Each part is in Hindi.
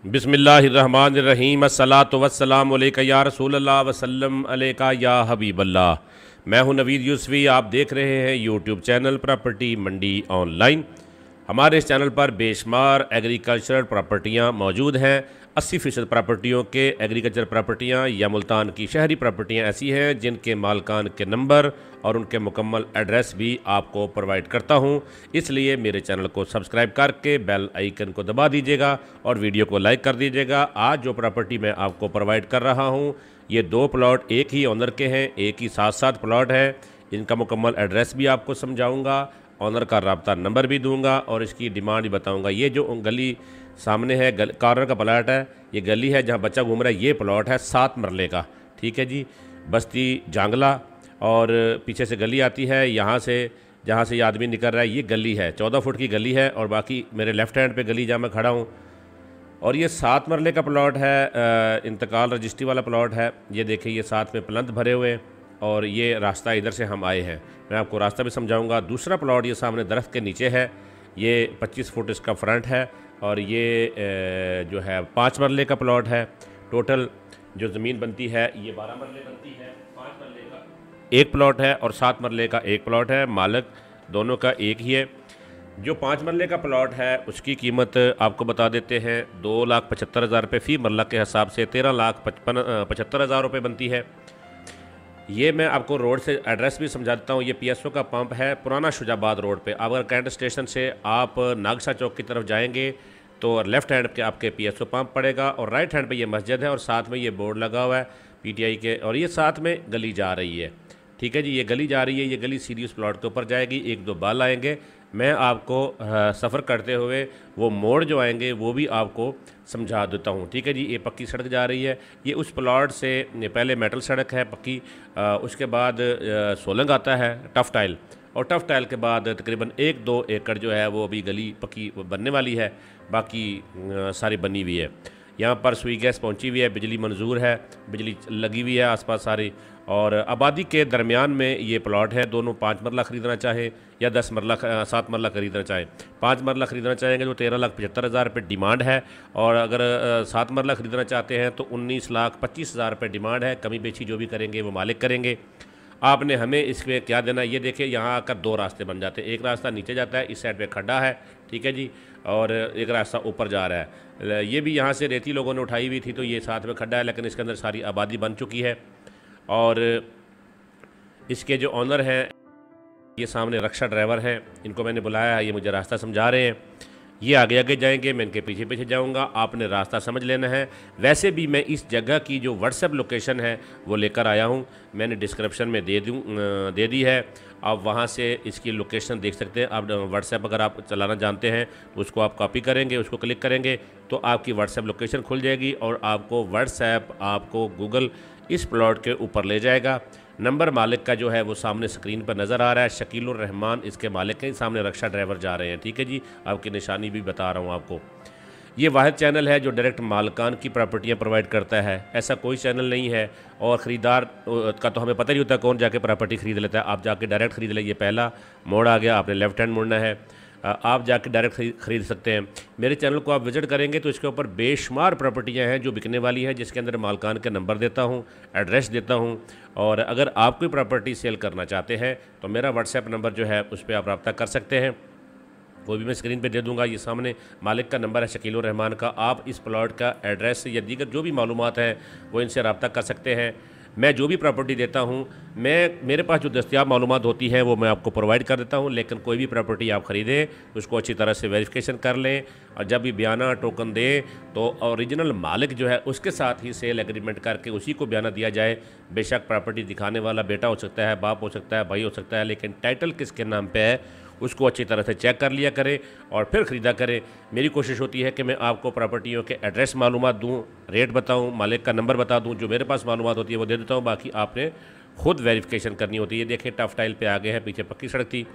बिस्मिल्लाहिर्रहमानिर्रहीम अस्सलातु वस्सलामु अलैका या रसूलल्लाह वसल्लम अलैका या हबीबल्लाह। मैं हूं नवीद यूसुफी। आप देख रहे हैं यूट्यूब चैनल प्रॉपर्टी मंडी ऑनलाइन। हमारे इस चैनल पर बेशुमार एग्रीकल्चरल प्रॉपर्टियां मौजूद हैं। 80% प्रॉपर्टियों के एग्रीकल्चर प्रॉपर्टियां या मुल्तान की शहरी प्रॉपर्टियां ऐसी हैं जिनके मालकान के नंबर और उनके मुकम्मल एड्रेस भी आपको प्रोवाइड करता हूं। इसलिए मेरे चैनल को सब्सक्राइब करके बेल आइकन को दबा दीजिएगा और वीडियो को लाइक कर दीजिएगा। आज जो प्रॉपर्टी मैं आपको प्रोवाइड कर रहा हूं, ये 2 प्लॉट एक ही ऑनर के हैं, एक ही साथ साथ प्लॉट है। इनका मुकम्मल एड्रेस भी आपको समझाऊँगा, ऑनर का रब्ता नंबर भी दूंगा और इसकी डिमांड भी बताऊंगा। ये जो गली सामने है, कॉर्नर का प्लाट है, ये गली है जहां बच्चा घूम रहा है, ये प्लॉट है 7 मरले का। ठीक है जी, बस्ती जांगला और पीछे से गली आती है। यहाँ से जहाँ से ये आदमी निकल रहा है ये गली है, 14 फुट की गली है और बाकी मेरे लेफ़्ट हैंड पे गली जहाँ मैं खड़ा हूँ। और ये 7 मरले का प्लॉट है, इंतकाल रजिस्ट्री वाला प्लॉट है। ये देखिए, ये साथ में प्लंथ भरे हुए हैं और ये रास्ता इधर से हम आए हैं। मैं आपको रास्ता भी समझाऊंगा। दूसरा प्लॉट ये सामने दरख्त के नीचे है, ये 25 फुट इसका फ्रंट है और ये जो है 5 मरले का प्लॉट है। टोटल जो ज़मीन बनती है ये 12 मरले बनती है। 5 मरले का एक प्लॉट है और 7 मरले का एक प्लॉट है। मालिक दोनों का एक ही है। जो 5 मरले का प्लॉट है उसकी कीमत आपको बता देते हैं, 2,75,000 रुपये फ़ी मरला के हिसाब से 13,75,000 रुपये बनती है। ये मैं आपको रोड से एड्रेस भी समझा देता हूँ। ये पीएसओ का पंप है, पुराना शुजाबाद रोड पे। अगर कैंट स्टेशन से आप नागसा चौक की तरफ जाएंगे तो लेफ़्ट हैंड पे आपके पीएसओ पंप पड़ेगा और राइट हैंड पे ये मस्जिद है और साथ में ये बोर्ड लगा हुआ है पीटीआई के, और ये साथ में गली जा रही है। ठीक है जी, ये गली जा रही है। ये गली सीधी उस प्लॉट के ऊपर जाएगी। 1-2 बाल आएंगे, मैं आपको सफ़र करते हुए वो मोड़ जो आएंगे वो भी आपको समझा देता हूँ। ठीक है जी, ये पक्की सड़क जा रही है। ये उस प्लॉट से पहले मेटल सड़क है पक्की, उसके बाद सोलंग आता है टफ़ टाइल, और टफ़ टाइल के बाद तकरीबन 1-2 एकड़ जो है वो अभी गली पक्की बनने वाली है, बाकी सारी बनी हुई है। यहाँ पर सुई गैस पहुँची हुई है, बिजली मंजूर है, बिजली लगी हुई है आसपास सारी। और आबादी के दरमियान में ये प्लॉट है। दोनों 5 मरला ख़रीदना चाहें या 7 मरला ख़रीदना चाहें। 5 मरला ख़रीदना चाहेंगे तो 13,75,000 रुपये डिमांड है, और अगर 7 मरला ख़रीदना चाहते हैं तो 19,25,000 रुपये डिमांड है। कमी बेची जो भी करेंगे वो मालिक करेंगे। आपने हमें इसमें क्या देना, ये देखिए यहाँ आकर 2 रास्ते बन जाते हैं। एक रास्ता नीचे जाता है, इस साइड पे खड्डा है, ठीक है जी, और एक रास्ता ऊपर जा रहा है। ये भी यहाँ से रेती लोगों ने उठाई हुई थी तो ये साथ में खड्डा है, लेकिन इसके अंदर सारी आबादी बन चुकी है। और इसके जो ऑनर हैं ये सामने रक्षा ड्राइवर हैं, इनको मैंने बुलाया है, ये मुझे रास्ता समझा रहे हैं। ये आगे आगे जाएंगे, मैं इनके पीछे पीछे जाऊंगा। आपने रास्ता समझ लेना है। वैसे भी मैं इस जगह की जो व्हाट्सएप लोकेशन है वो लेकर आया हूं, मैंने डिस्क्रिप्शन में दे दी है। आप वहां से इसकी लोकेशन देख सकते हैं। आप व्हाट्सएप अगर आप चलाना जानते हैं तो उसको आप कॉपी करेंगे, उसको क्लिक करेंगे तो आपकी व्हाट्सएप लोकेशन खुल जाएगी और आपको व्हाट्सएप, आपको गूगल इस प्लॉट के ऊपर ले जाएगा। नंबर मालिक का जो है वो सामने स्क्रीन पर नज़र आ रहा है, शकीलुर रहमान इसके मालिक हैं। सामने रक्षा ड्राइवर जा रहे हैं। ठीक है जी, आपकी निशानी भी बता रहा हूँ आपको। ये वाहिद चैनल है जो डायरेक्ट मालकान की प्रॉपर्टियाँ प्रोवाइड करता है, ऐसा कोई चैनल नहीं है। और ख़रीदार का तो हमें पता नहीं होता कौन जाके प्रॉपर्टी ख़रीद लेता है। आप जाके डायरेक्ट ख़रीद लें। ये पहला मोड़ आ गया, आपने लेफ़्ट हैंड मुड़ना है, आप जाके डायरेक्ट ख़रीद सकते हैं। मेरे चैनल को आप विज़िट करेंगे तो इसके ऊपर बेशुमार प्रॉपर्टियां हैं जो बिकने वाली हैं, जिसके अंदर मालकान के नंबर देता हूं, एड्रेस देता हूं। और अगर आप कोई प्रॉपर्टी सेल करना चाहते हैं तो मेरा व्हाट्सएप नंबर जो है उस पर आप रब्ता कर सकते हैं, वो भी मैं स्क्रीन पे दे दूंगा। ये सामने मालिक का नंबर है शकीलुर रहमान का। आप इस प्लॉट का एड्रेस या दीगर जो भी मालूमात हैं वो इनसे रब्ता कर सकते हैं। मैं जो भी प्रॉपर्टी देता हूं, मेरे पास जो दस्तियाब मालूमात होती हैं वो मैं आपको प्रोवाइड कर देता हूं। लेकिन कोई भी प्रॉपर्टी आप ख़रीदें तो उसको अच्छी तरह से वेरिफिकेशन कर लें, और जब भी बयाना टोकन दें तो ओरिजिनल मालिक जो है उसके साथ ही सेल एग्रीमेंट करके उसी को बयाना दिया जाए। बेशक प्रॉपर्टी दिखाने वाला बेटा हो सकता है, बाप हो सकता है, भाई हो सकता है, लेकिन टाइटल किसके नाम पे है उसको अच्छी तरह से चेक कर लिया करें और फिर ख़रीदा करें। मेरी कोशिश होती है कि मैं आपको प्रॉपर्टियों के एड्रेस मालूमात दूँ, रेट बताऊँ, मालिक का नंबर बता दूँ। जो मेरे पास मालूमात होती है वो दे देता हूँ, बाकी आपने खुद वेरिफिकेशन करनी होती है। देखिए टफ़ टाइल पे आ गए हैं, पीछे पक्की सड़क थी।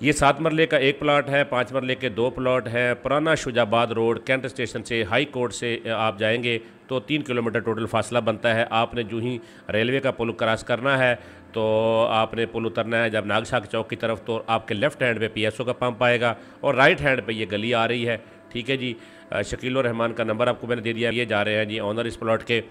ये 7 मरले का एक प्लॉट है, 5 मरले के 2 प्लॉट हैं। पुराना शुजाबाद रोड, कैंट स्टेशन से हाई कोर्ट से आप जाएंगे तो 3 किलोमीटर टोटल फासला बनता है। आपने जो ही रेलवे का पुल क्रॉस करना है तो आपने पुल उतरना है जब नागसाक चौक की तरफ, तो आपके लेफ़्ट हैंड पे पीएसओ का पंप आएगा और राइट हैंड पे ये गली आ रही है। ठीक है जी। शकील रहमान का नंबर आपको मैंने दे दिया। ये जा रहे हैं जी ऑनर इस प्लॉट के,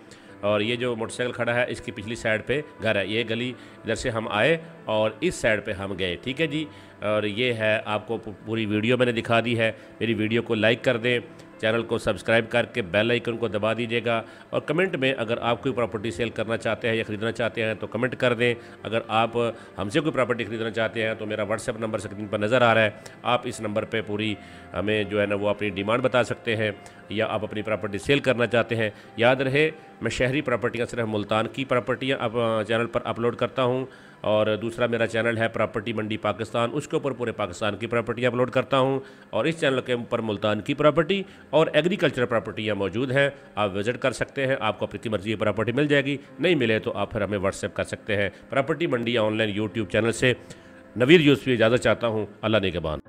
और ये जो मोटरसाइकिल खड़ा है इसकी पिछली साइड पे घर है। ये गली इधर से हम आए और इस साइड पे हम गए, ठीक है जी। और ये है, आपको पूरी वीडियो मैंने दिखा दी है। मेरी वीडियो को लाइक कर दें, चैनल को सब्सक्राइब करके बेल आइकन को दबा दीजिएगा, और कमेंट में अगर आप कोई प्रॉपर्टी सेल करना चाहते हैं या ख़रीदना चाहते हैं तो कमेंट कर दें। अगर आप हमसे कोई प्रॉपर्टी ख़रीदना चाहते हैं तो मेरा व्हाट्सएप नंबर स्क्रीन पर नज़र आ रहा है, आप इस नंबर पे पूरी हमें जो है ना वो अपनी डिमांड बता सकते हैं, या आप अपनी प्रॉपर्टी सेल करना चाहते हैं। याद रहे, मैं शहरी प्रॉपर्टियाँ सिर्फ मुल्तान की प्रॉपर्टियाँ अब चैनल पर अपलोड करता हूँ, और दूसरा मेरा चैनल है प्रॉपर्टी मंडी पाकिस्तान, उसके ऊपर पूरे पाकिस्तान की प्रॉपर्टियाँ अपलोड करता हूँ, और इस चैनल के ऊपर मुल्तान की प्रॉपर्टी और एग्रीकल्चर प्रॉपर्टियाँ मौजूद हैं। आप विज़िट कर सकते हैं, आपको अपनी मर्ज़ी की प्रॉपर्टी मिल जाएगी। नहीं मिले तो आप फिर हमें व्हाट्सएप कर सकते हैं। प्रॉपर्टी मंडी ऑनलाइन यूट्यूब चैनल से नवीद यूसुफी इजाज़त चाहता हूँ। अल्लाह निगहबान।